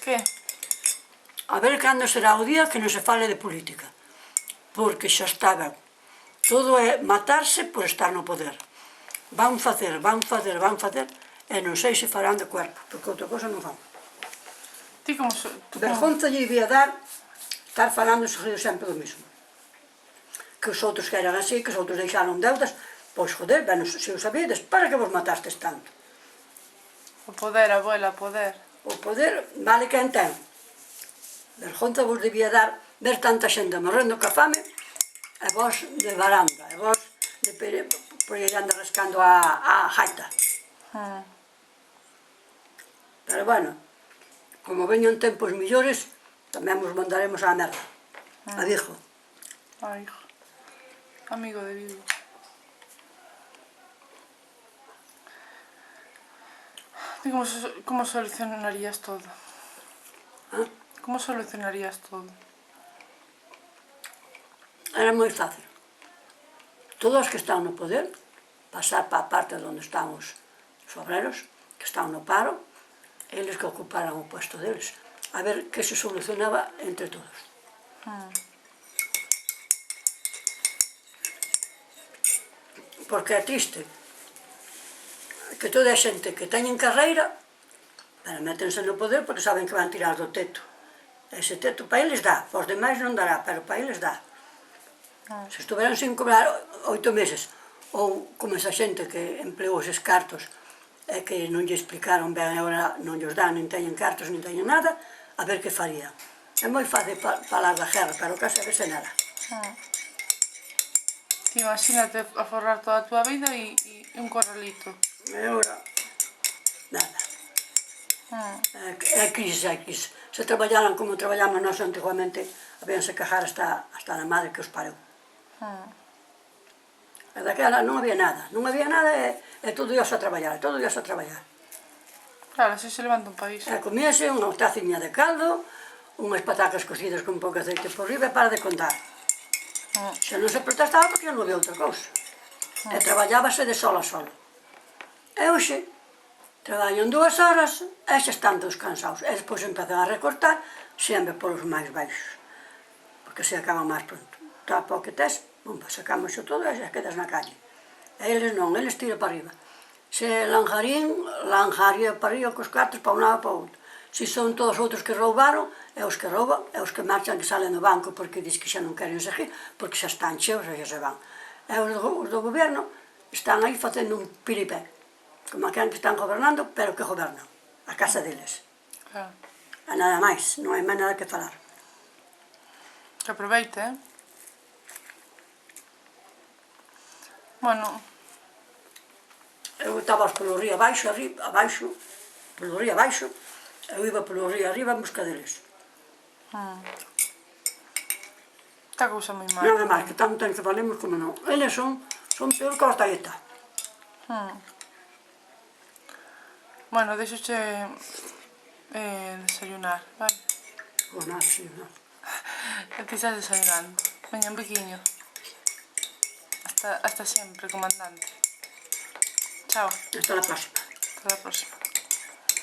Que? A ver cando será o día que non se fale de política. Porque xa está ben. Todo é matarse por estar no poder. Van facer, e non sei se farán de cuerpo, porque outra cosa non fan. Ti como... Vergonza lle debía dar estar falando seguido sempre do mismo. Que os outros que eran así, que os outros deixaron deudas, pois joder, ben, se o sabides, para que vos matastes tanto? O poder, abuela, o poder. O poder vale quen ten. Vergonza vos debía dar ver tanta xente morrendo ca fame, e vos de baranda, e vos por ir andar rascando a jaita. Pero bueno, como veñan tempos millores, tamén vos mandaremos á merda. Adijo. Ai, hijo. Amigo de Vigo. Ti como solucionarías todo? Como solucionarías todo? Era moi fácil. Todos os que están no poder, pasar para a parte onde están os obreros, que están no paro, eles que ocuparan o puesto deles. A ver que se solucionaba entre todos. Porque é triste que toda a xente que teñen carreira, pero métense no poder porque saben que van tirar do teto. Ese teto para eles dá, para os demais non dará, pero para eles dá. Se estuveran sin cobrar 8 meses, ou como esa xente que empleou eses cartos e que non lle explicaron ben, agora non lles dan, nin teñen cartos, nin teñen nada, a ver que farían. É moi fácil falar da guerra, pero case a veces nada. Ti imagínate aforrar toda a tua vida e un corralito. E agora, nada. É crise, é crise. Se traballaran como traballamos nós antiguamente, habíanse cajar hasta na madre que os parou. E daquela non había nada e todo días a traballar, Claro, así se levanta un país. E comíase unha taciña de caldo, unhas patacas cocidas con pouco aceite por riba e para de contar. Se non se protestaba porque non había outra cousa. E traballábase de sol a sol. E hoxe traballan 2 horas e xa están todos cansados. E despois empezan a recortar sempre polos máis baixos. Porque se acaban máis pronto. Tapa o que tes, sacamos xo todo e xa quedas na calle. E eles non, eles tiran para arriba. Se lanjaría para arriba cos cartos para un lado e para o outro. Se son todos outros que roubaron, é os que rouban, é os que marchan, que salen do banco porque dis que xa non queren seguir, porque xa están cheos e xa se van. E os do goberno están aí facendo un piripé. Como aqueles que están gobernando, pero que gobernan. A casa deles. E nada máis, non hai máis nada que falar. Que aproveite, Bueno. Eu estaba polo río abaixo, polo río abaixo, eu iba polo río arriba en busca deles. Esta cousa moi mal. Nada máis, que tanto que falemos como non. Eles son peor que os taeta. Bueno, deixoche desayunar, vale? Pois nada, desayunar. Ti estás desayunando. Veña, un pequeño. Hasta siempre, comandante. Chao. Hasta la próxima. Hasta la próxima.